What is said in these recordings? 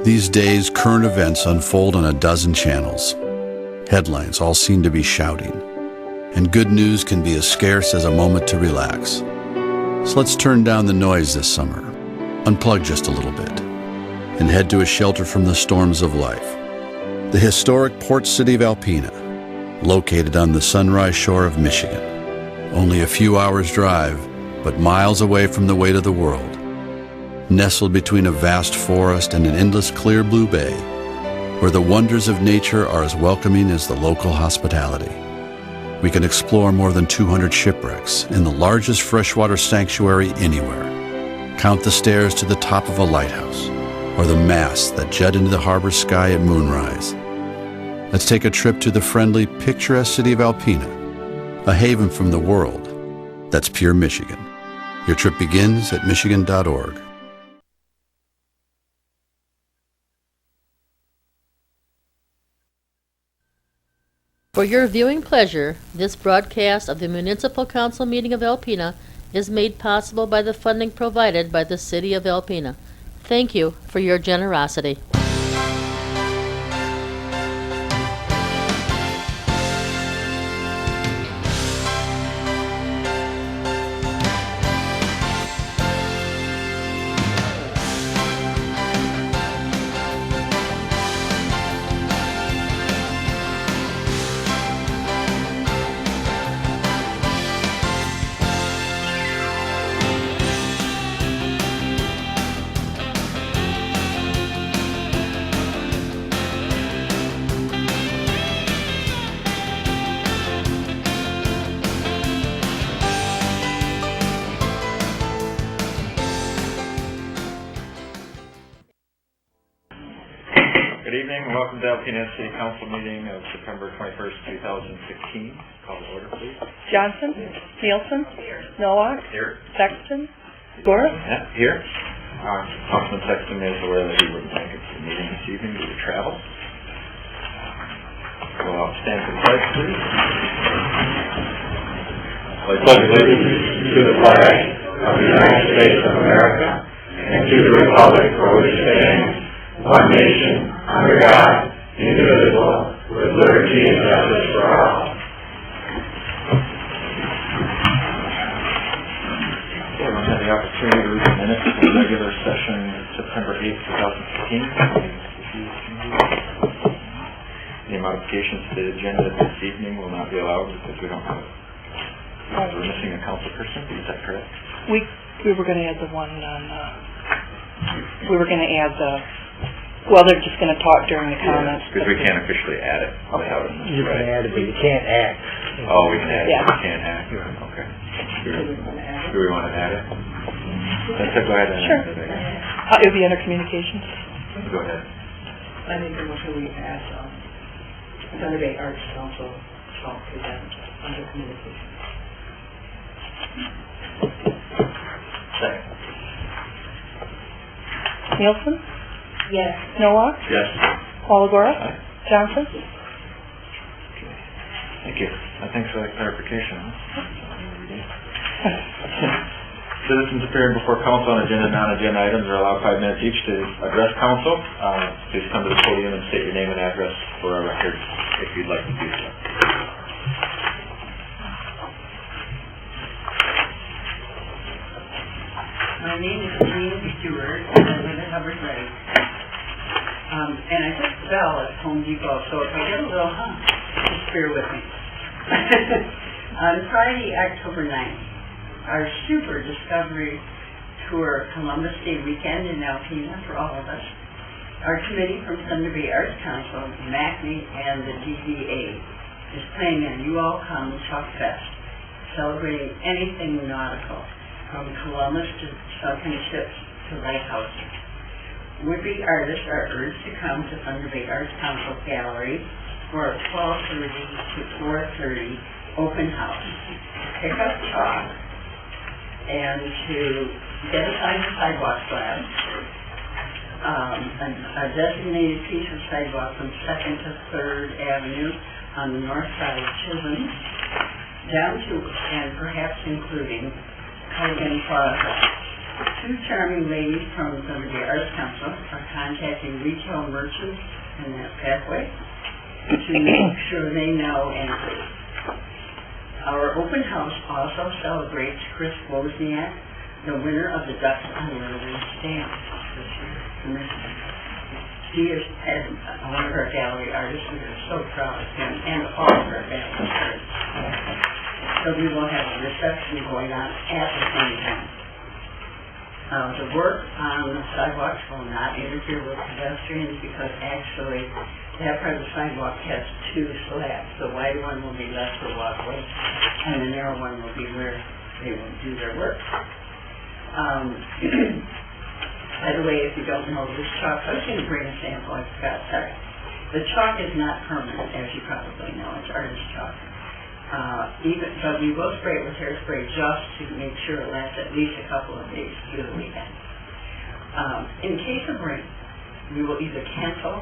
These days, current events unfold on a dozen channels. Headlines all seem to be shouting, and good news can be as scarce as a moment to relax. So let's turn down the noise this summer, unplug just a little bit, and head to a shelter from the storms of life. The historic port city of Alpena, located on the Sunrise Shore of Michigan. Only a few hours' drive, but miles away from the weight of the world. Nestled between a vast forest and an endless clear blue bay, where the wonders of nature are as welcoming as the local hospitality. We can explore more than 200 shipwrecks in the largest freshwater sanctuary anywhere. Count the stairs to the top of a lighthouse, or the masts that jut into the harbor sky at moonrise. Let's take a trip to the friendly, picturesque city of Alpena, a haven from the world that's pure Michigan. Your trip begins at michigan.org. For your viewing pleasure, this broadcast of the Municipal Council meeting of Alpena is made possible by the funding provided by the City of Alpena. Thank you for your generosity. Good evening and welcome to Alpena City Council meeting of September 21st, 2016. Call to order, please. Johnson? Nielsen? Nowak? Here. Sexton? Gora? Yeah, here. Councilman Sexton is aware that he wouldn't make it to the meeting this evening due to travel. Go out, stand for the pledge, please. I pledge allegiance to the flag of the United States of America and to the republic for which it stands, one nation, under God, indivisible, with liberty and justice for all. Everyone had the opportunity to read the minutes of the regular session September 8th, 2015. Any modifications to the agenda this evening will not be allowed because we don't have we're missing a council person. Is that correct? We were going to add the one on, we were going to add the, well, they're just going to talk during the comments. Because we can't officially add it without it. You can add it, but you can't act. Oh, we can add it, Yeah. but we can't act. Okay. Do we want to add it? Let's go ahead and Sure. add it. It'll be under communications. Go ahead. I think the motion we add Thunder Bay Arts Council shall present under communication. Second. Nielsen? Yes. Nowak? Yes. Walagora? Aye. Johnson? Thank you. Thanks for that clarification. Citizens appearing before council on agenda and non-agenda items are allowed 5 minutes each to address council. Please come to the podium and state your name and address for our record if you'd like to do so. My name is Jean Stewart, and I live in Hubbard Lake. And I just fell at Home Depot, so if I get a little just bear with me. On Friday, October 9th, our super discovery tour Columbus Day weekend in Alpena for all of us. Our committee from Thunder Bay Arts Council, MACNY, and the DDA is planning a You All Come Chuck Fest, celebrating anything nautical, from Columbus to sunken ships to lighthouses. Would-be artists are urged to come to Thunder Bay Arts Council Gallery for a 12:30 to 4:30 open house. Pick up chalk and to get a sidewalk slab, a designated piece of sidewalk from 2nd to 3rd Avenue on the north side of Chisholm, down to and perhaps including Hogan Plaza. Two charming ladies from the Arts Council are contacting retail merchants in that pathway to make sure they know and agree. Our open house also celebrates Chris Wozniak, the winner of the Ducks Unlimited stamp this year. He is one of our gallery artists. We are so proud of him and all of our gallery artists. So we will have a reception going on at the same time. The work on the sidewalks will not interfere with pedestrians because actually that part of the sidewalk has two slabs. The wide one will be left for walkway and the narrow one will be where they will do their work. By the way, if you don't know this chalk, I was going to bring a sample, I forgot, sorry. The chalk is not permanent, as you probably know, it's artist chalk. But we will spray it with hairspray just to make sure it lasts at least a couple of days through the weekend. In case of rain, we will either cancel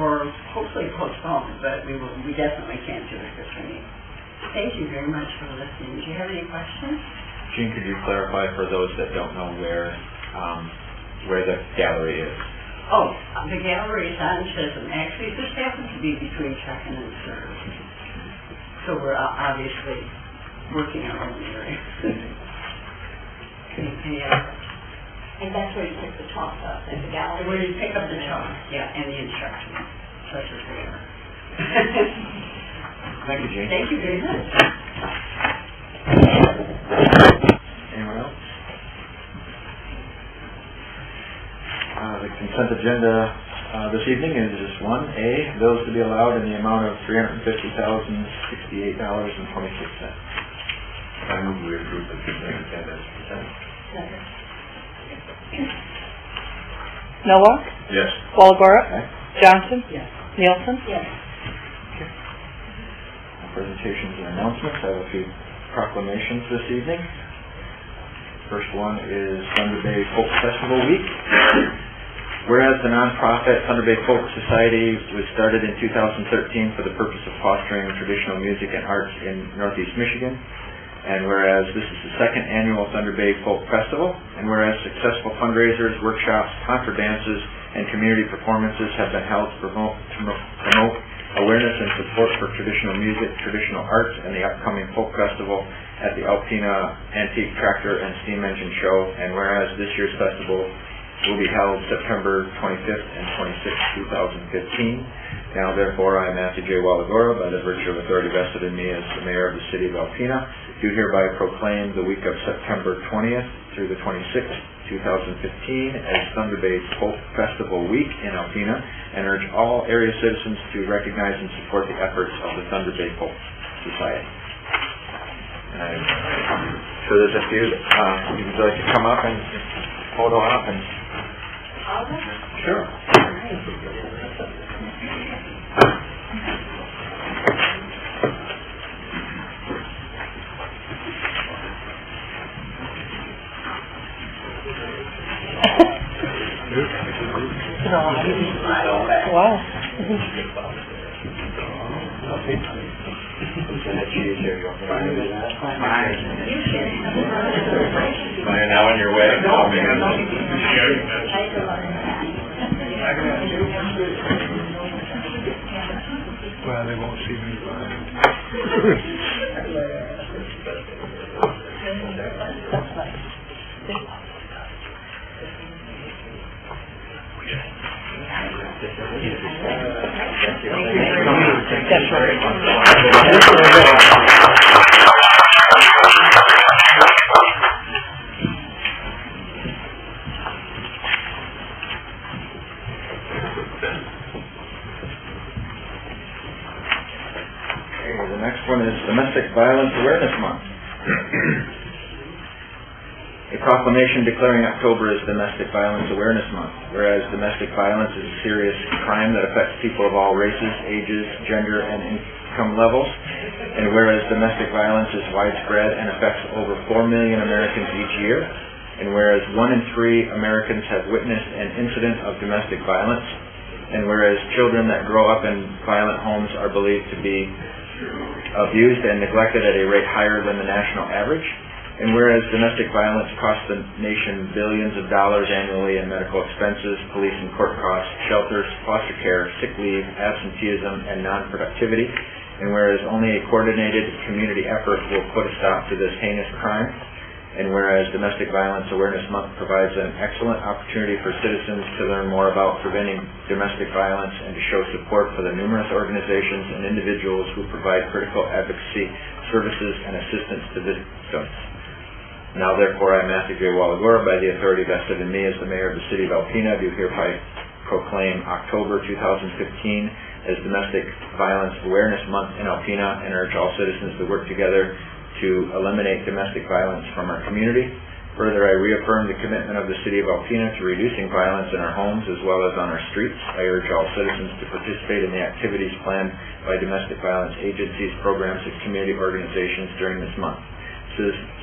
or hopefully postpone, but we definitely can't do it this rain. Thank you very much for listening. Do you have any questions? Jean, could you clarify for those that don't know where the gallery is? Oh, the gallery is on Chisholm. Actually, this happens to be between Second and Third. So we're obviously working our own area. Any other? And that's where you pick the chalk up, at the gallery? Where you pick up the chalk, yeah, and the instructions, such as they are. Thank you, Jean. Thank you very much. Anyone else? The consent agenda this evening is just one. A, bills to be allowed in the amount of $350,068.26. I move we approve the consent agenda as presented. Millwalk, Yes. Walagora, Okay. Johnson, Yes. Nielsen. Yes. Presentations and announcements. I have a few proclamations this evening. First one is Thunder Bay Folk Festival Week. Whereas the nonprofit Thunder Bay Folk Society was started in 2013 for the purpose of fostering traditional music and arts in Northeast Michigan, and whereas this is the second annual Thunder Bay Folk Festival, and whereas successful fundraisers, workshops, contra dances, and community performances have been held to promote awareness and support for traditional music, traditional arts, and the upcoming Folk Festival at the Alpena Antique Tractor and Steam Engine Show, and whereas this year's festival will be held September 25th and 26th, 2015. Now, therefore, I, Matthew J. Walagora, by the virtue of authority vested in me as the mayor of the city of Alpena, do hereby proclaim the week of September 20th through the 26th, 2015 as Thunder Bay Folk Festival Week in Alpena, and urge all area citizens to recognize and support the efforts of the Thunder Bay Folk Society. And I'm sure there's a few that you'd like to come up and photo op and... Sure. Wow. You're now on your way. Well, they won't see me. The next one is Domestic Violence Awareness Month. A proclamation declaring October as Domestic Violence Awareness Month, whereas domestic violence is a serious crime that affects people of all races, ages, gender, and income levels, and whereas domestic violence is widespread and affects over 4 million Americans each year, and whereas 1 in 3 Americans have witnessed an incident of domestic violence, and whereas children that grow up in violent homes are believed to be abused and neglected at a rate higher than the national average, And whereas domestic violence costs the nation billions of dollars annually in medical expenses, police and court costs, shelters, foster care, sick leave, absenteeism, and non-productivity, and whereas only a coordinated community effort will put a stop to this heinous crime, and whereas Domestic Violence Awareness Month provides an excellent opportunity for citizens to learn more about preventing domestic violence and to show support for the numerous organizations and individuals who provide critical advocacy services and assistance to victims. Now therefore I, Matthew J. Walagora, by the authority vested in me as the Mayor of the City of Alpena, do hereby proclaim October 2015 as Domestic Violence Awareness Month in Alpena and urge all citizens to work together to eliminate domestic violence from our community. Further, I reaffirm the commitment of the City of Alpena to reducing violence in our homes as well as on our streets. I urge all citizens to participate in the activities planned by domestic violence agencies, programs, and community organizations during this month.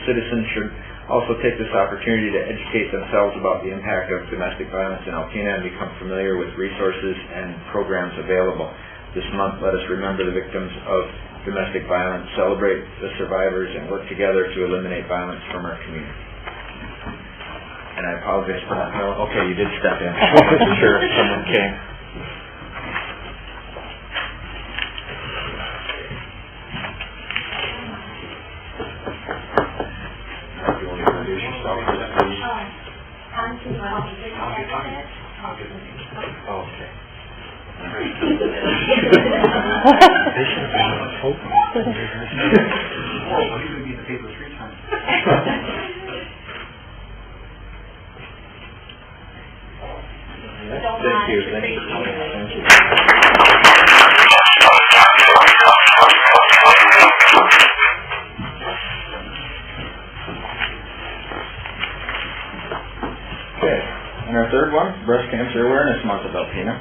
Citizens should also take this opportunity to educate themselves about the impact of domestic violence in Alpena and become familiar with resources and programs available. This month, let us remember the victims of domestic violence, celebrate the survivors, and work together to eliminate violence from our community. And I apologize for that. No, okay, you did step in. Sure, someone came. You want to introduce yourself, please? Oh, okay. They should have been hoping. Well, he's going to be in the paper 3 times. Thank you. Thank you. Thank you. Okay. And our third one, Breast Cancer Awareness Month of Alpena.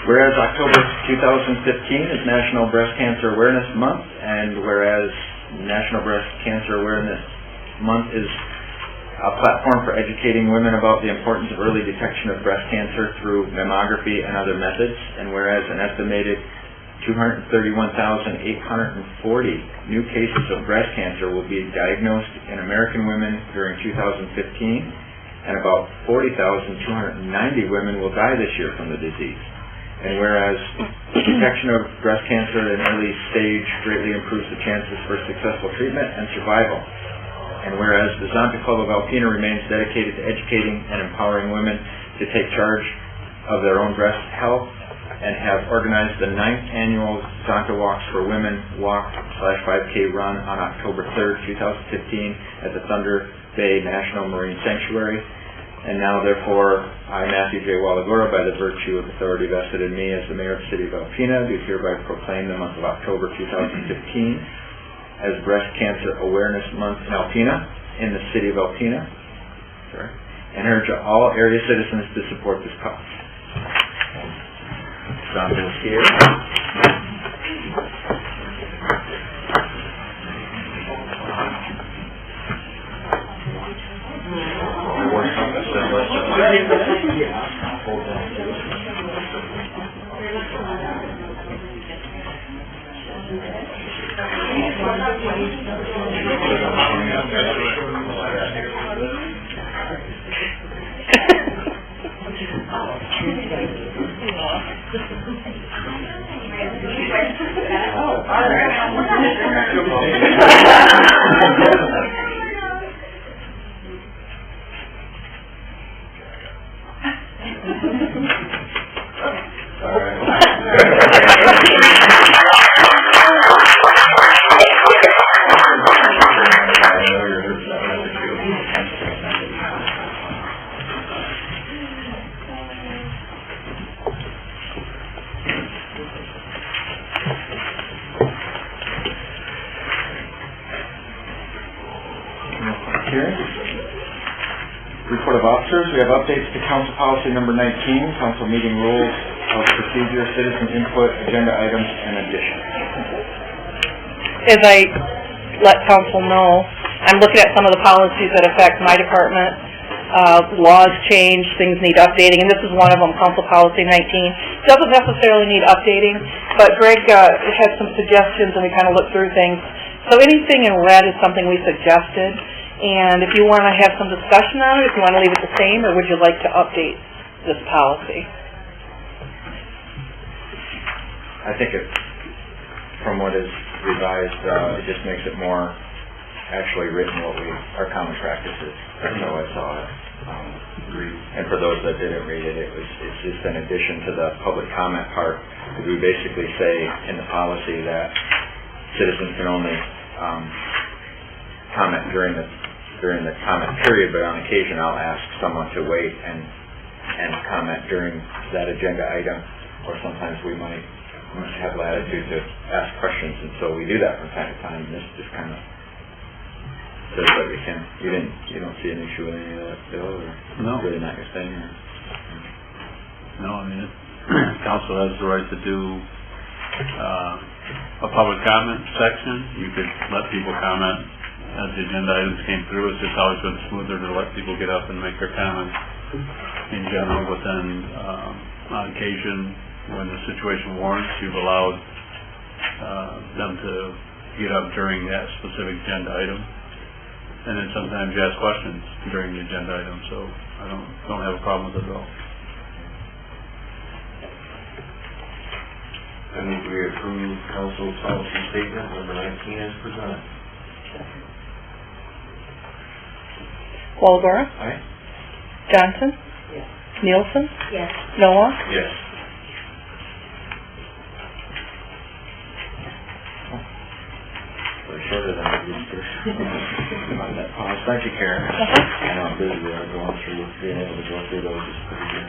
Whereas October 2015 is National Breast Cancer Awareness Month, and whereas National Breast Cancer Awareness Month is a platform for educating women about the importance of early detection of breast cancer through mammography and other methods, and whereas an estimated 231,840 new cases of breast cancer will be diagnosed in American women during 2015, and about 40,290 women will die this year from the disease. And whereas detection of breast cancer at an early stage greatly improves the chances for successful treatment and survival. And whereas the Zonta Club of Alpena remains dedicated to educating and empowering women to take charge of their own breast health, and have organized the 9th annual Zonta Walks for Women Walk/5K Run on October 3rd, 2015 at the Thunder Bay National Marine Sanctuary. And now, therefore, I, Matthew J. Walagora, by the virtue of authority vested in me as the Mayor of the City of Alpena, do hereby proclaim the month of October 2015 as Breast Cancer Awareness Month in Alpena, in the City of Alpena, and urge all area citizens to support this cause. Zonta is here. Report of officers. We have updates to Council Policy Number 19, Council Meeting Rules of Procedure, Citizen Input, Agenda Items, and Additions. As I let council know, I'm looking at some of the policies that affect my department. Laws change, things need updating, and this is one of them, Council Policy 19. Doesn't necessarily need updating, but Greg had some suggestions, and we kind of looked through things. So anything in red is something we suggested, and if you want to have some discussion on it, if you want to leave it the same, or would you like to update this policy? I think it, from what is revised, it just makes it more actually written what our common practice is. That's how I saw it. And for those that didn't read it, it's just an addition to the public comment part. We basically say in the policy that citizens can only comment during the comment period, but on occasion I'll ask someone to wait and comment during that agenda item, or sometimes we might have latitude to ask questions, and so we do that from time to time. And this just kind of says that we can. You don't see an issue with any of that, Bill, or No. really not your thing? Or? No, I mean, council has the right to do a public comment section. You could let people comment as the agenda items came through. It's just always been smoother to let people get up and make their comments in general, but then on occasion, when the situation warrants, you've allowed them to get up during that specific agenda item. And then sometimes you ask questions during the agenda item, so I don't have a problem with it at all. I move we approve council policy statement number 19 as presented. Walagora? Aye. Johnson? Yes. Nielsen? Yes. Noah? Yes. We're shorter than we used to. On that policy. Thank you, Karen. I know I'm busy there, going through, being able to go through those is pretty good.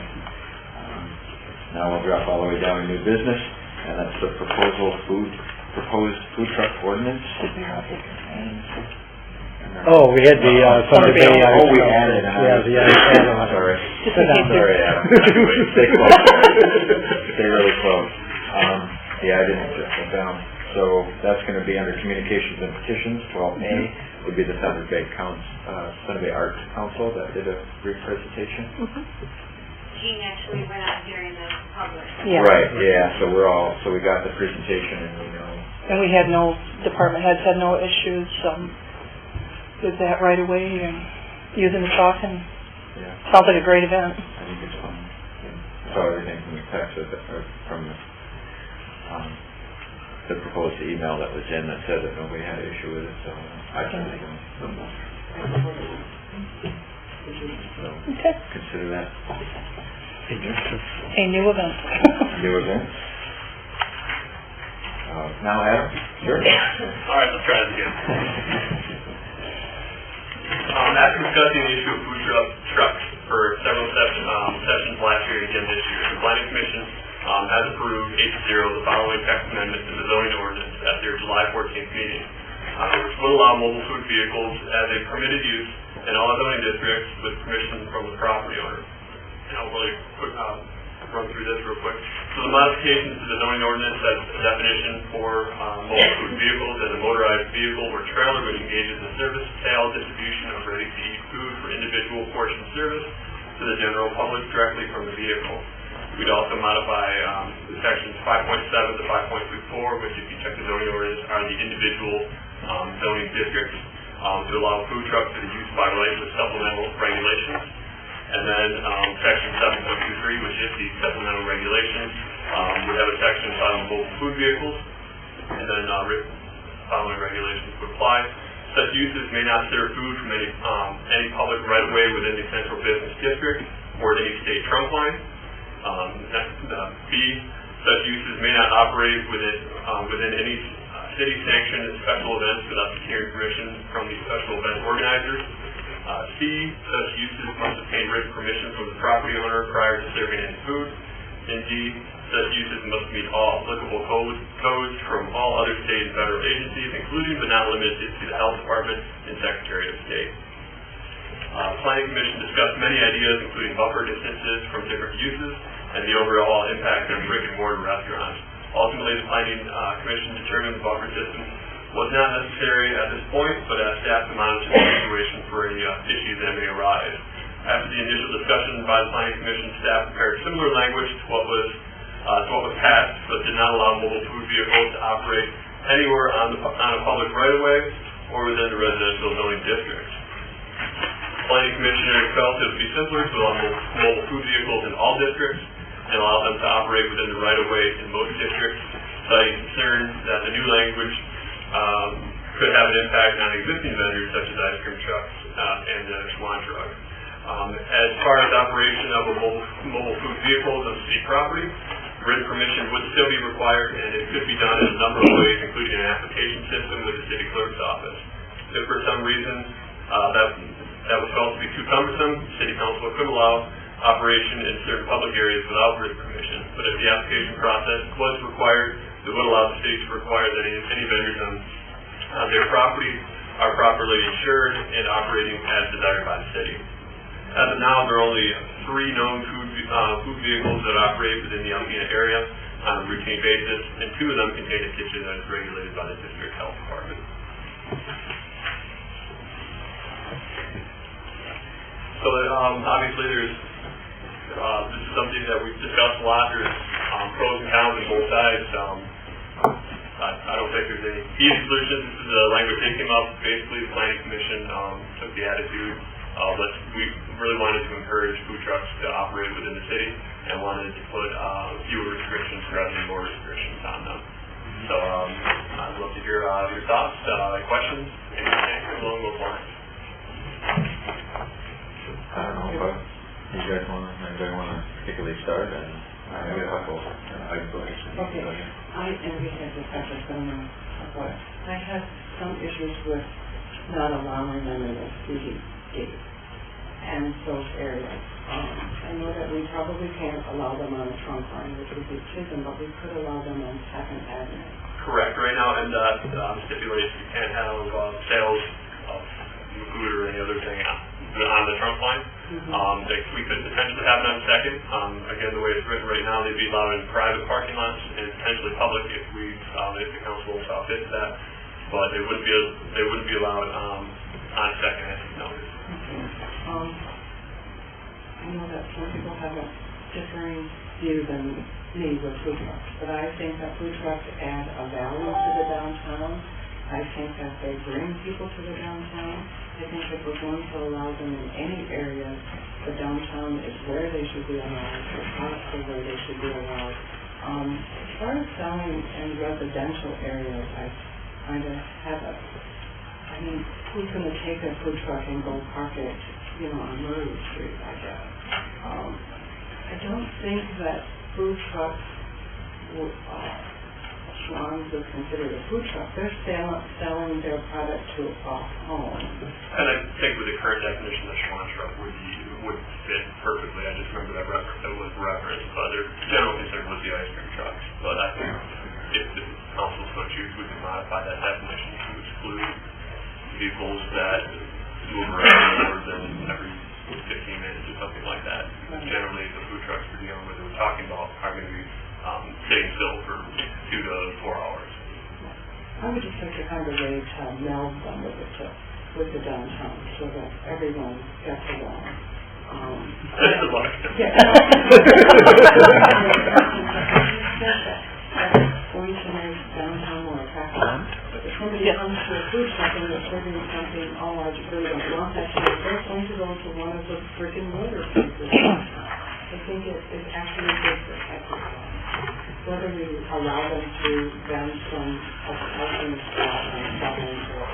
Now we'll drop all the way down to new business, and that's the proposed food truck ordinance. Oh, we had the, Thunder Bay. Oh, we added. Yeah, the added. Sorry. Just in case Sorry, Adam. Stay close. Stay really close. Yeah, I didn't get that down. So that's going to be under communications and petitions. 12A would be the Thunder Bay Arts Council that did a brief presentation. Gene actually went out during the public. Yeah. Right, yeah, so we got the presentation and we know. And we had no, department heads had no issues, with that right away and using the chalk, and Yeah, sounds like a great event. I think it's fun. Saw everything from the text, or from the proposed email that was in that said that nobody had an issue with it, so I certainly don't. So, Okay. consider that A new event. new event. Now, Adam? Sure. All right, let's try this again. After discussing the issue of food trucks for several sessions last year and again this year, the Planning Commission has approved 8-0 the following text amendment to the zoning ordinance at their July 14th meeting, which will allow mobile food vehicles as a permitted use in all zoning districts with permission from the property owner. And I'll really quick run through this real quick. So the modifications to the zoning ordinance sets a definition for mobile food vehicles as a motorized vehicle or trailer which engages in service, sale, distribution of ready-to-eat food for individual portion service to the general public directly from the vehicle. We'd also modify sections 5.7 to 5.34, which if you check the zoning ordinance are the individual zoning districts to allow food trucks to be used by right with supplemental regulations. And then section 7.23, which is the supplemental regulations, would have a section entitled mobile food vehicles, and then following regulations would apply. Such uses may not serve food from any public right-of-way within the central business district or any state trunk line. B, such uses may not operate within any city-sanctioned special events without securing permission from the special event organizers. C, such uses must obtain written permission from the property owner prior to serving any food. And D, such uses must meet all applicable codes from all other state and federal agencies, including but not limited to the Health Department and Secretary of State. Planning Commission discussed many ideas, including buffer distances from different uses and the overall impact on brick and mortar restaurants. Ultimately, the Planning Commission determined the buffer distance was not necessary at this point, but as staff to monitor the situation for any issues that may arise. After the initial discussion by the Planning Commission, staff prepared similar language to what was passed, but did not allow mobile food vehicles to operate anywhere on a public right-of-way or within the residential zoning district. Planning Commissioner felt it would be simpler to allow mobile food vehicles in all districts and allow them to operate within the right-of-way in most districts, citing concern that the new language could have an impact on existing vendors such as ice cream trucks and the Schwan truck. As far as operation of a mobile food vehicles on city property, written permission would still be required, and it could be done in a number of ways, including an application system with the city clerk's office. If for some reason that was felt to be too cumbersome, city council could allow operation in certain public areas without written permission. But if the application process was required, it would allow the city to require that any vendors on their property are properly insured and operating as desired by the city. As of now, there are only 3 known food vehicles that operate within the Alpena area on a routine basis, and 2 of them contain a kitchen that is regulated by the district health department. So obviously there's, this is something that we've discussed a lot. There's pros and cons on both sides. I don't think there's any easy solutions. This is the language that came up. Basically, the Planning Commission took the attitude we really wanted to encourage food trucks to operate within the city and wanted to put fewer restrictions rather than more restrictions on them. So I'd love to hear your thoughts, questions, anything along those lines. I don't know if anybody want to particularly start, and I have a couple. I can go ahead. Okay, and we had discussions on what I have some issues with not allowing them in the CDD and those areas. I know that we probably can't allow them on the trunk line, which would be Chisholm, but we could allow them on 2nd Avenue. Correct. Right now, and stipulates you can't have sales of food or any other thing on the trunk line. We could potentially have it on 2nd. Again, the way it's written right now, they'd be allowed in private parking lots and potentially public if the council saw fit to that. But they wouldn't be allowed on 2nd, as you noted. I know that some people have a differing view than me with food trucks, but I think that food trucks add a value to the downtown. I think that they bring people to the downtown. I think if we're going to allow them in any area, the downtown is where they should be allowed, the parks are where they should be allowed. As far as selling in residential areas, I kind of have who's going to take a food truck and go park it, on Murray Street, I guess. I don't think that food trucks would, Schwan's is considered a food truck. They're selling their product to a home. And I think with the current definition, the Schwan truck would fit perfectly. I just remember that was referenced, but their general concern was the ice cream trucks. But I think if the council so choose, we can modify that definition to exclude vehicles that move around more than every 15 minutes or something like that. Generally, the food trucks we're dealing with, we're talking about, are going to be sitting still for 2 to 4 hours. I would just like to find a way to meld them with the downtown so that everyone gets along. That's a lot. Going to make downtown more attractive. If somebody comes to a food truck and they're serving something, I just really don't want that to be, they're going to go to one of the brick and mortar places. I think it's actually good for everyone. Whether we allow them to vend from a parking spot on Southern or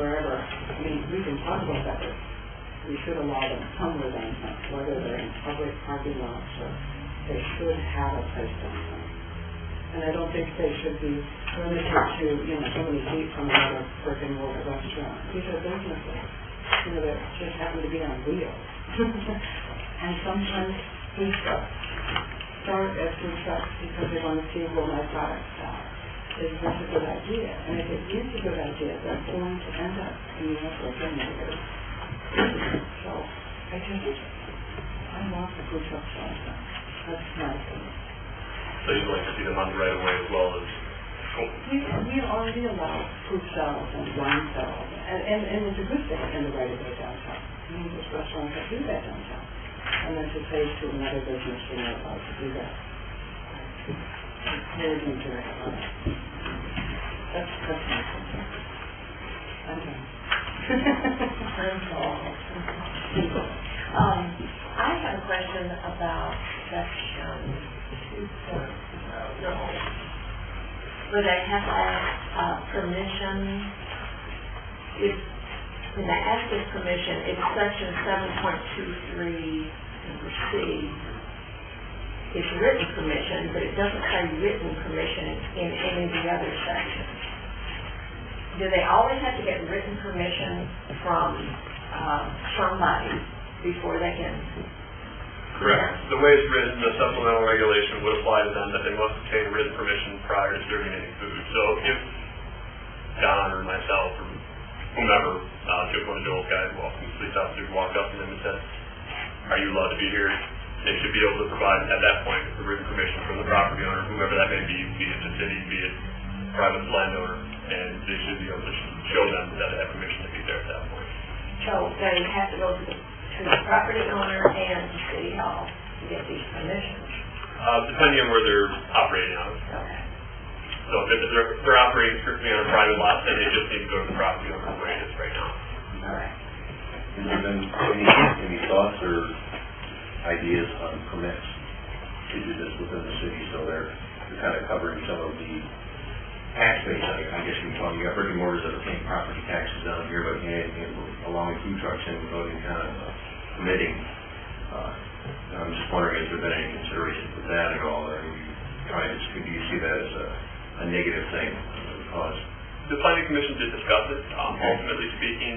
wherever, we can talk about that, but we should allow them somewhere downtown, whether they're in public parking lots or they should have a place downtown. And I don't think they should be limited to, so many feet from another brick and mortar restaurant. These are businesses, that just happen to be on wheels. And sometimes food trucks start as food trucks because they want to see where my products are. Is this a good idea? And if it is a good idea, they're going to end up in the brick and mortar. So I want the food trucks downtown. That's my opinion. So you'd like to see them on the right of way as well as... We already allow food stalls and wine stalls, and it's a good thing in the right of way downtown. There's restaurants that do that downtown. And then to say to another business, you're not allowed to do that. There's no direct on it. That's my concern. Okay. I have a question about section 2.0, where they have to ask permission. When they ask this permission, it's section 7.23, number C. It's written permission, but it doesn't say written permission in any of the other sections. Do they always have to get written permission from somebody before they can? Correct. The way it's written, the supplemental regulation would apply to them that they must obtain written permission prior to serving any food. So if Don or myself or whomever, one of Joel's guys, police officers walked up to them and said, "Are you allowed to be here?" They should be able to provide at that point the written permission from the property owner, whomever that may be it the city, be it private landowner, and they should be able to show them that they have permission to be there at that point. So they have to go to the property owner and to City Hall to get these permissions? Depending on where they're operating out of. Okay. So if they're operating strictly on a private lot, then they just need to go to the property owner the way it is right now. All right. Has there been any thoughts or ideas on permits to do this within the city, so they're kind of covering some of the tax base? I guess you got brick and mortars that are paying property taxes down here, but allowing food trucks in without any kind of permitting. I'm just wondering if there's been any consideration for that at all, or do you see that as a negative thing because the planning commission did discuss it. Ultimately speaking,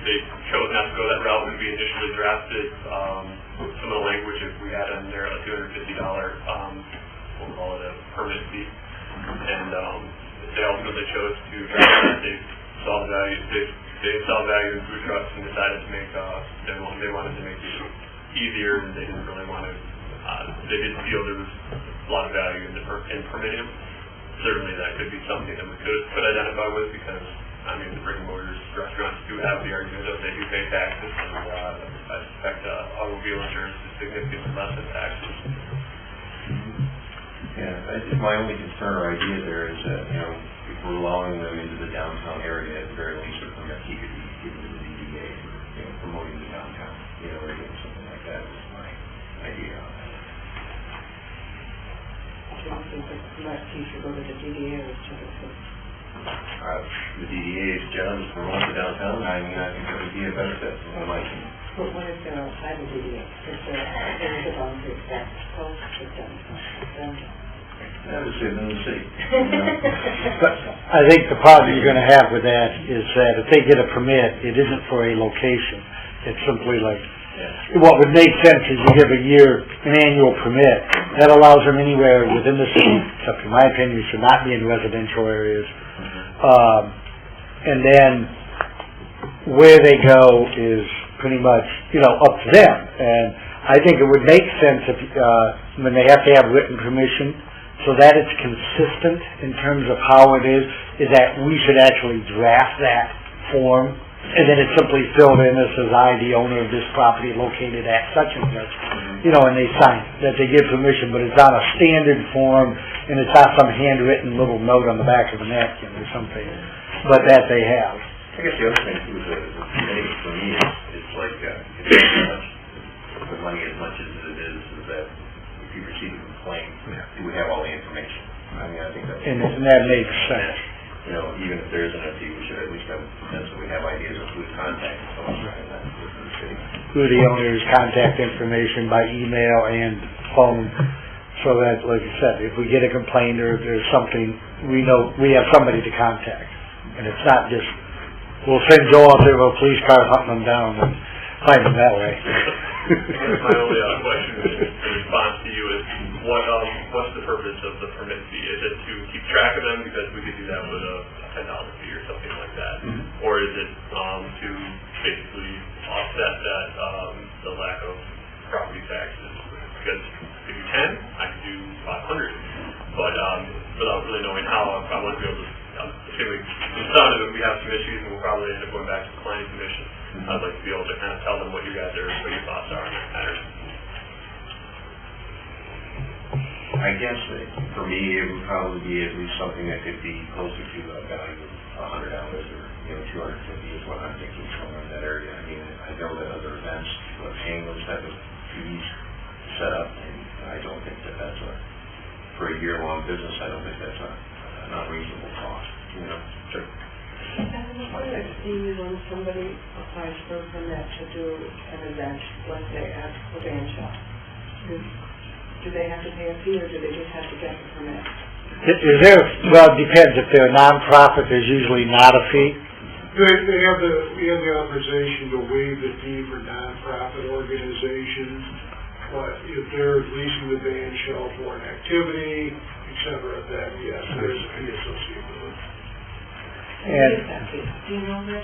they chose not to go that route when we initially drafted some of the language. If we had in there a $250, we'll call it a permit fee, and they ultimately chose to draft it. They saw the value. They saw value in food trucks and decided to make. They wanted to make it easier, and they didn't really want to. They didn't feel there was a lot of value in permitting them. Certainly that could be something that we could identify with, because, I mean, the brick and mortars restaurants do have the argument of they do pay taxes, and I suspect automobile insurance is significantly less than taxes. Yeah, my only concern or idea there is that, if we're allowing them into the downtown area, at the very least, a permit he could be given to the DDA, promoting the downtown, or doing something like that is my idea on that. I don't think that last he should go to the DDA or to the city. The DDA's job is to promote the downtown. I think that would be a benefit, in my opinion. But what if they're outside the DDA? If there is a volunteer staff post for downtown? That would save them the city. But I think the problem you're going to have with that is that if they get a permit, it isn't for a location. It's simply like, what would make sense is you give an annual permit. That allows them anywhere within the city, except in my opinion, should not be in residential areas. And then where they go is pretty much, up to them. And I think it would make sense if, when they have to have written permission, so that it's consistent in terms of how it is that we should actually draft that form, and then it's simply filled in as says, I, the owner of this property located at such and such, and they sign it, that they give permission, but it's on a standard form, and it's not some handwritten little note on the back of a napkin or something, but that they have. I guess the other thing too is that for me, it's like, the money as much as it is that if you receive a complaint, do we have all the information? I mean, I think that's... And that makes sense. Even if there isn't a fee, we should at least have a sense that we have ideas of who's contacting someone like that within the city. Who the owner's contact information by email and phone, so that, like you said, if we get a complaint or if there's something, we know we have somebody to contact. And it's not just, we'll send Joe out there with a police car hunting them down and find them that way. My only question in response to you is, what's the purpose of the permit fee? Is it to keep track of them, because we could do that with a $10 fee or something like that? Mm-hmm. Or is it to basically offset that the lack of property taxes? Because if you 10, I could do 500, but without really knowing how, I want to be able to. Assuming it sounded that we have some issues, and we'll probably end up going back to the planning commission. Mm-hmm. I'd like to be able to kind of tell them what your thoughts are on that matter. I I guess that for me, it would probably be at least something that could be closer to a value of $100 or, $250 is what I'm thinking, somewhere in that area. I mean, I know that other events are paying those type of fees set up, and I don't think that that's for a year-long business, I don't think that's an unreasonable cost, Sure. What I've seen when somebody applies for a permit to do an event, let's say at the band shop, do they have to pay a fee or do they just have to get the permit? Is there, well, it depends. If they're a nonprofit, there's usually not a fee. We have the authorization to waive the fee for nonprofit organizations, but if they're leasing the band shell for an activity, et cetera, then yes, there's a fee associated with it. And Do you know this?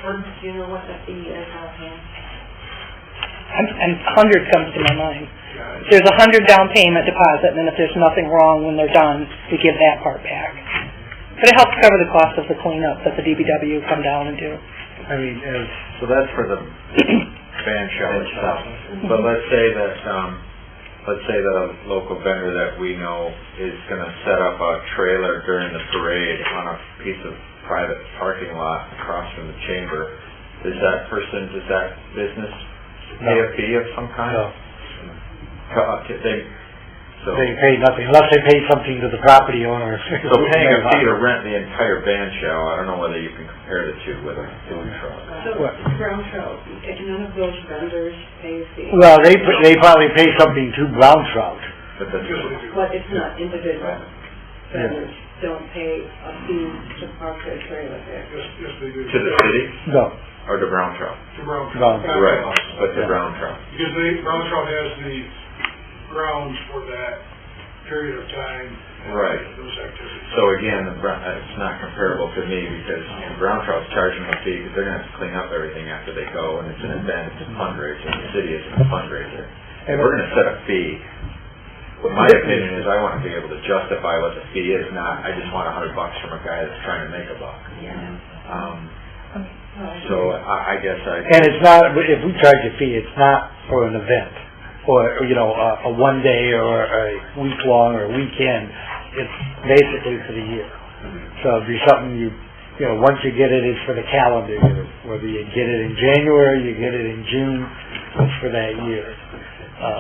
Or do you know what the fee is offhand? And 100 comes to my mind. There's a 100 down payment deposit, and then if there's nothing wrong when they're done, we give that part back. But it helps cover the cost of the cleanup that the DPW come down and do. I mean, So that's for the band shell itself. But let's say that a local vendor that we know is gonna set up a trailer during the parade on a piece of private parking lot across from the chamber. Does that business pay a fee of some kind? no, They pay nothing unless they pay something to the property owner. So paying a fee to rent the entire band shell, I don't know whether you can compare the two with a food truck. So, What? Brown Trout, none of those vendors pay a fee? Well, they probably pay something to Brown Trout. But that's, But it's not individual vendors don't pay a fee to park their trailer there. Yes, they do. to the city No, or to Brown Trout? To Brown Brown Trout. Right, but to Brown Trout. Because Brown Trout has the grounds for that period of time. and Right. Those activities. So again, it's not comparable to me because Brown Trout's charging a fee because they're gonna have to clean up everything after they go, and it's an event, it's a fundraiser, the city isn't a fundraiser. And we're gonna set a fee. My opinion is I wanna be able to justify what the fee is, not, I just want $100 from a guy that's trying to make a buck. So I guess and it's not, if we charge a fee, it's not for an event, or, a one day or a week long or a weekend. It's basically for the year. So it'd be something once you get it, it's for the calendar year. Whether you get it in January, you get it in June, it's for that year.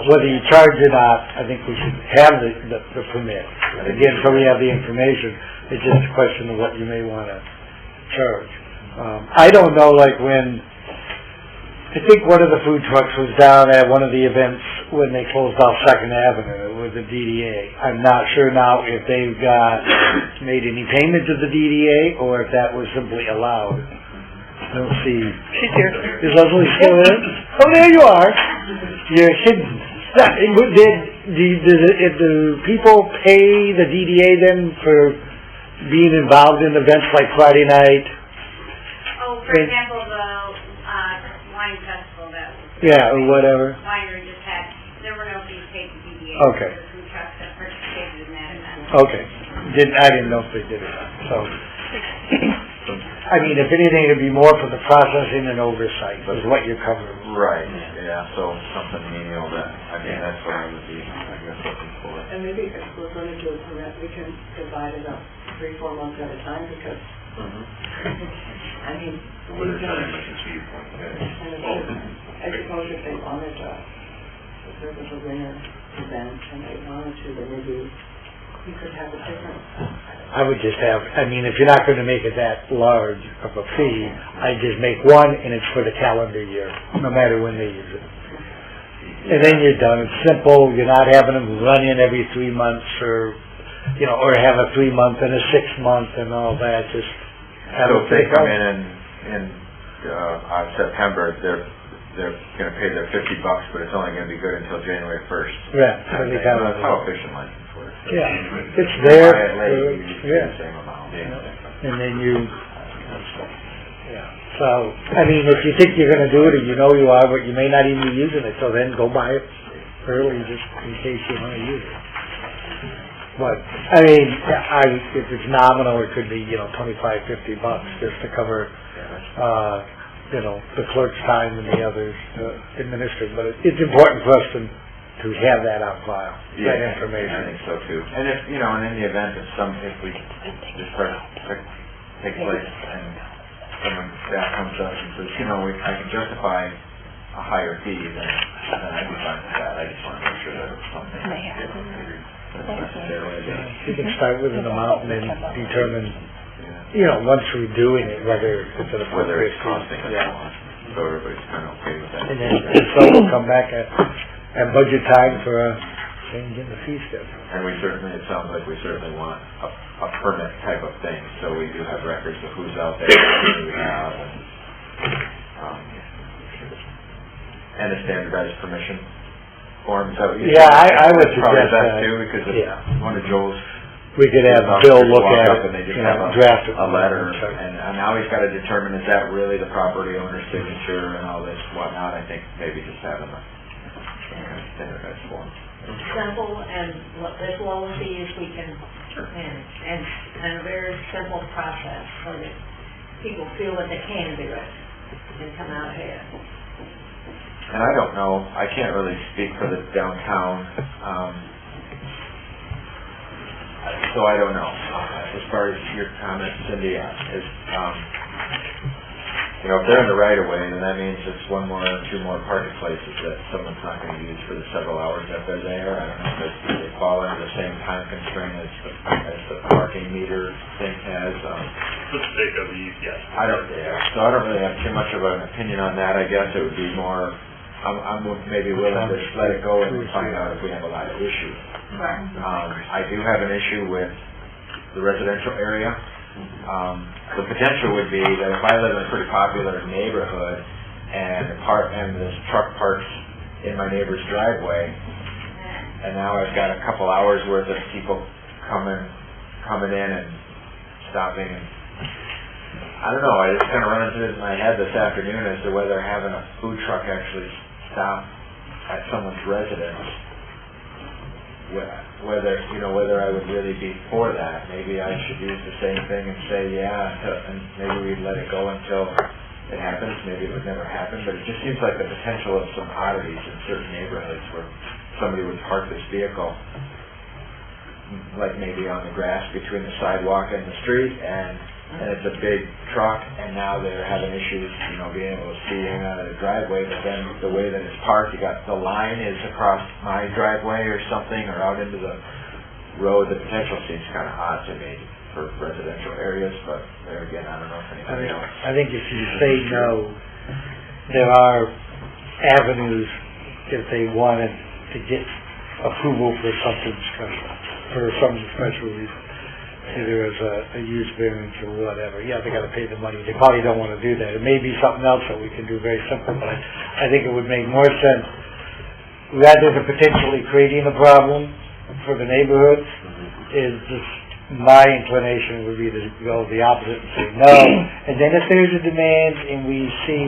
Whether you charge or not, I think we should have the permit. Again, so we have the information. It's just a question of what you may want to charge. I don't know, I think one of the food trucks was down at one of the events when they closed off 2nd Avenue with the DDA. I'm not sure now if they've made any payment to the DDA or if that was simply allowed. I don't see. She's here. Is Leslie still in? Oh, there you are. You're hidden. Do people pay the DDA then for being involved in events like Friday night? Oh, for example, the wine festival that or whatever. winery just had, there were no fees paid to DDA. Okay. For the food trucks that participated in that event. Okay. I didn't know if they did it. So, I mean, if anything, it'd be more for the processing and oversight is what you're covering. Right, yeah, so something menial that's what I would be, looking for. And maybe if we're going to do a permit, we can divide it up 3-4 months at a time because, I mean, With a time, I can see your point. I suppose if they wanted if there was a winter event and they wanted to, then maybe you could have a different. I would just if you're not going to make it that large of a fee, I'd just make one and it's for the calendar year, no matter when they use it. And then you're done. It's simple. You're not having them run in every 3 months or have a 3-month and a 6-month and all that. Just have So it if they come out. in September, they're gonna pay their $50, but it's only gonna be good until January 1st. Yeah. That's how efficient license works. Yeah. It's there. Buy it late, you just pay Yeah. the same amount. And then so, if you think you're going to do it and you know you are, but you may not even be using it, so then go buy it early just in case you want to use it. But, if it's nominal, it could be, $25, $50 just to cover, the clerk's time and the others to administer. But it's important for us to to have that on file, Yeah, that I information. think so too. And if, you know, and in the event if we this part take place and someone staff comes up and says, you know, I can justify a higher fee, then I'd be fine with that. I just want to make sure that it's something that's necessarily. You can start with an amount and then determine, you know, once we're doing it, whether it's an Whether appropriate it's costing us Yeah. more. So everybody's kind of okay with that. And then, so we'll come back at budget time for a change in the fee schedule. And we certainly, it sounds like we certainly want a permit type of thing, so we do have records of who's out there, who we have, and a standardized permission form. So Yeah, I would that's probably suggest best that. too, because if Yeah. one of Joel's We could have officers Bill look walk at up it, and they just you have know, draft it. a letter, and now he's got to determine, is that really the property owner's signature and all this whatnot. I think maybe just having some kind of standardized form. Simple, and as low a fee as we can manage, and a very simple process so that people feel that they can do it and come out ahead. And I don't know, I can't really speak for the downtown, so I don't know. As far as your comment, Cindy, is, you know, if they're in the right of way, then that means it's one more or two more parking places that someone's not going to use for the several hours that they're there. I don't know if they fall into the same time constraint as the parking meter thing has. For the sake of ease, yes. I don't really have too much of an opinion on that. I guess it would be more, I'm maybe willing to just let it go and find out if we have a lot of issues. I do have an issue with the residential area. The potential would be that if I live in a pretty popular neighborhood and this truck parks in my neighbor's driveway, and now I've got a couple hours worth of people coming in and stopping, and I don't know, I just kind of run into it in my head this afternoon as to whether having a food truck actually stop at someone's residence, whether I would really be for that. Maybe I should use the same thing and say, and maybe we'd let it go until it happens. Maybe it would never happen, but it just seems like the potential of some oddities in certain neighborhoods where somebody would park this vehicle, like maybe on the grass between the sidewalk and the street, and it's a big truck, and now they're having issues, being able to see in and out of the driveway, but then the way that it's parked, the line is across my driveway or something, or out into the road. The potential seems kind of odd to me for residential areas, but there again, I don't know if anybody else. I think if you say no, there are avenues if they wanted to get approval for something special reason. Either as a use variance or whatever. Yeah, they gotta pay the money. They probably don't wanna do that. It may be something else that we can do very simple, but I think it would make more sense, rather than potentially creating a problem for the neighborhoods, is just, my inclination would be to go the opposite and say no. And then if there's a demand and we see,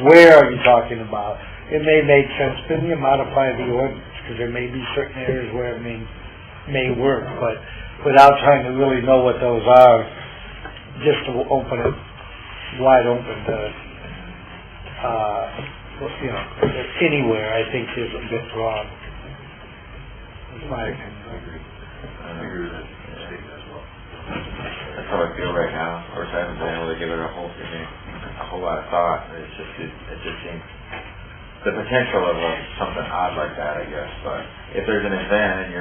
where are you talking about, it may make sense, then you modify the ordinance, because there may be certain areas where it may work, but without trying to really know what those are, just to open it wide open to, anywhere, I think is a bit wrong. That's my opinion. I agree with that statement as well. That's how I feel right now. Of course, I haven't been able to give it a whole lot of thought. It just seems the potential of something odd like that, I guess. But if there's an event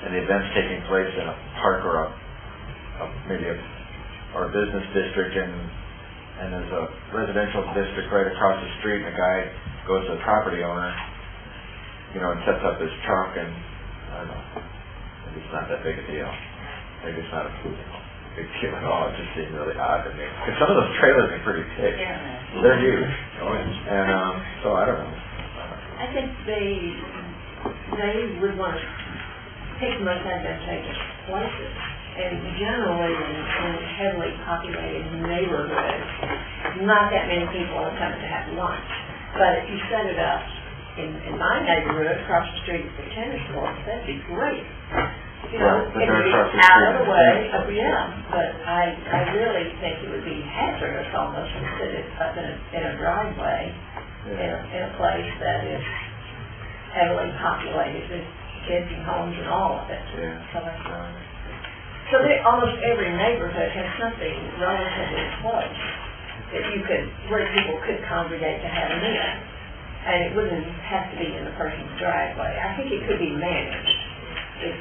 and the event's taking place in a park or maybe a business district, and there's a residential district right across the street, and a guy goes to the property owner, and sets up his truck, and I don't know, maybe it's not that big a deal. Maybe it's not a big deal at all. It just seemed really odd to me. Because some of those trailers are pretty big. Yeah. They're huge. And so I don't know. I think they would want to pick the most advantageous places. And generally in heavily populated neighborhoods, not that many people are coming to have lunch. But if you set it up in my neighborhood, across the street at the tennis courts, that'd be great. It would be out of the way, but I really think it would be hazardous almost to sit it up in a driveway in a place that is heavily populated with kids and homes and all of it. Yeah. So almost every neighborhood has something relatively close that you could, where people could congregate to have a meeting. And it wouldn't have to be in the person's driveway. I think it could be managed.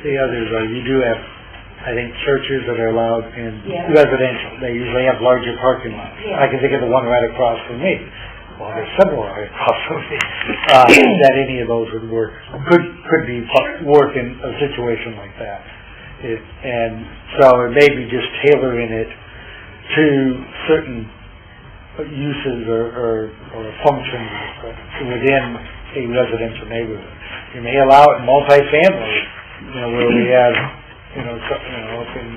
The others are, you do have, I think, churches that are allowed in Yeah. residential. They usually have larger parking lots. Yeah. I can think of the one right across from me. Well, there's several right across from me. That any of those would work, could be work in a situation like that. And so it may be just tailoring it to certain uses or functions within a residential neighborhood. You may allow it in multifamily, where we have, up in,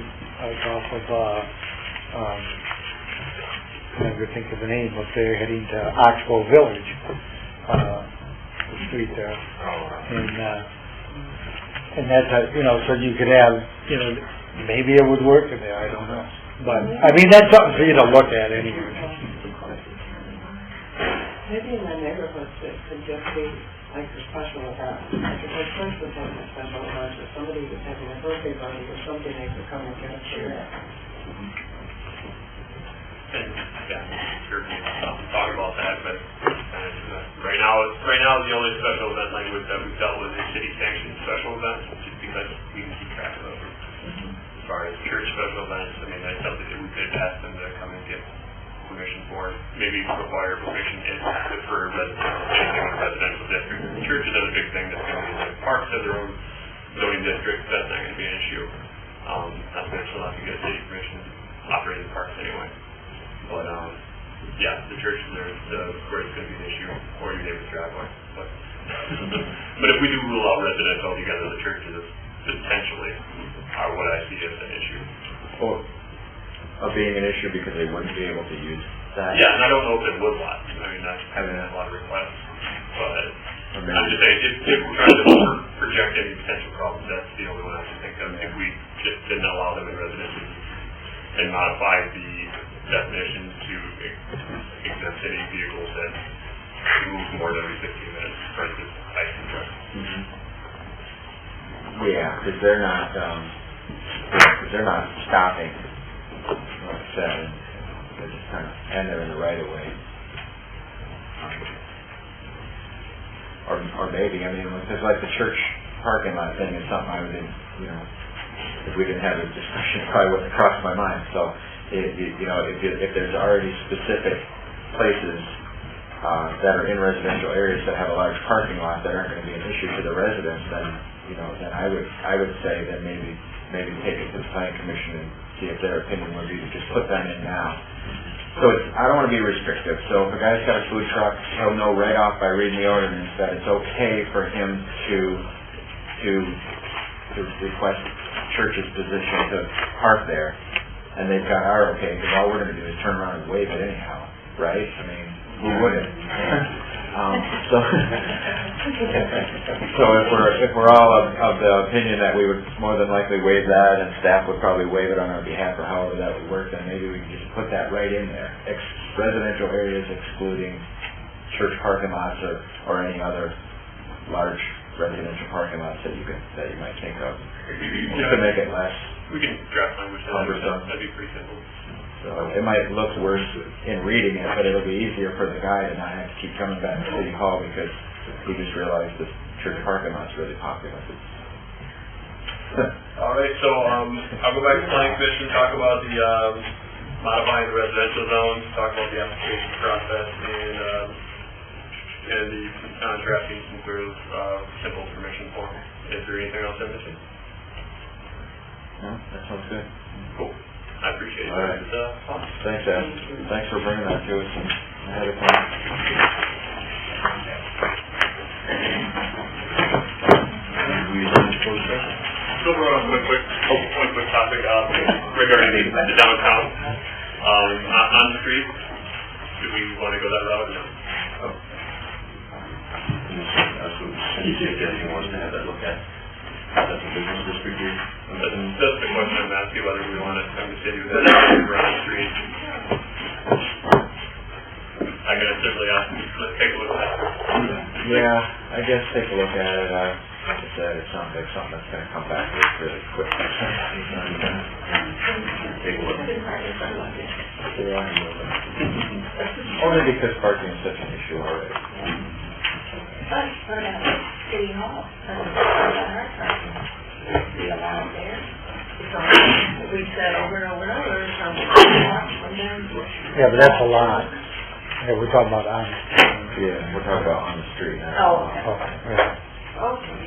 off of, I never think of the name up there, heading to Oxbow Village, the street there. And that's, so you could have, maybe it would work in there, I don't know. But, I mean, that's something for you to look at anyway. Maybe in the neighborhoods it could just be like a special event, like a church was having a special event, or somebody was having a birthday party or something, they could come and get a chair. Sure, talk about that, but right now the only special event language that we've dealt with is city sanctioned special events, just because we can keep track of them. As far as church special events, I mean, that's something that we could ask them to come and get permission for, maybe require permission for residential district. Churches are the big thing that's going to be like parks have their own zoning districts, that's not going to be an issue. Not to mention, have to get city permission operating parks anyway. But, yeah, the churches are where it's going to be an issue, or your neighbor's driveway. But, but if we do rule out residential altogether, the churches potentially are what I see as an issue. Well, of being an issue because they wouldn't be able to use that? Yeah, and I don't know if they would want. I mean, that's a lot of requests. But I'm just saying, if we're trying to project any potential problems, that's the only one I can think of. If we just didn't allow them in residential and modify the definition to exempt city vehicles that move more than every 15 minutes versus ice cream trucks. Yeah, because they're not stopping, like I said, they're just kind of, and they're in the right of way. Or maybe, I mean, because like the church parking lot thing is something I would, if we didn't have a discussion, it probably wouldn't cross my mind. So, if there's already specific places that are in residential areas that have a large parking lot that aren't going to be an issue to the residents, then then I would say that maybe take it to the planning commission and see if their opinion would be to just put them in now. So I don't want to be restrictive. So if a guy's got a food truck, he'll know right off by reading the ordinance that it's okay for him to request church's position to park there. And they've got our okay, because all we're going to do is turn around and wave it anyhow, right? I mean, who wouldn't? So if we're all of the opinion that we would more than likely waive that, and staff would probably waive it on our behalf, or however that would work, then maybe we can just put that right in there. Residential areas excluding church parking lots or any other large residential parking lots that you might think of, just to make it less. We can draft language that'd be pretty simple. So it might look worse in reading it, but it'll be easier for the guy to not have to keep coming back to City Hall because he just realized this church parking lot's really popular. All right, so I'll go back to planning commission, talk about the modifying the residential zones, talk about the application process, and the contracting some sort of simple permission form. Is there anything else I'm missing? No, that sounds good. Cool. I appreciate it. All right. Thanks, Ed. Thanks for bringing that to us ahead of time. One quick topic regarding the downtown on the street. Do we want to go that route or no? You think Jesse wants to have that look at? That's a business district here? That's the question I'm asking, whether we want to come to city with that around the street. I'm going to simply ask you to take a look at that. Yeah, I guess take a look at it. Like I said, it sounds like something that's gonna come back really quick. Take a look. Yeah. Only because parking is such an issue already. But for that city hall, that's our parking, be allowed there. So we said over and over and over, something. Yeah, but that's a lot. Yeah, we're talking about on. Yeah, we're talking about on the street now. Oh, okay. Okay, yeah. Okay.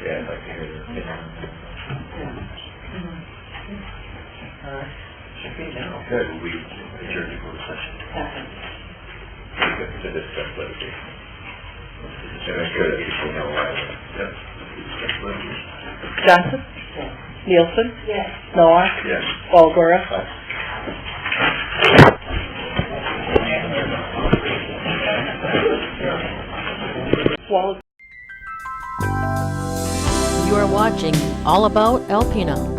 Yeah, I'd like to hear your opinion on that. Should be now. Good, we adjourn to closed session. Second. To discuss litigation. And I'm sure that people know why. Yep. Discuss litigation. Johnson? Yes. Nielsen? Yes. Noah? Yes. Walagora? You are watching All About Alpena.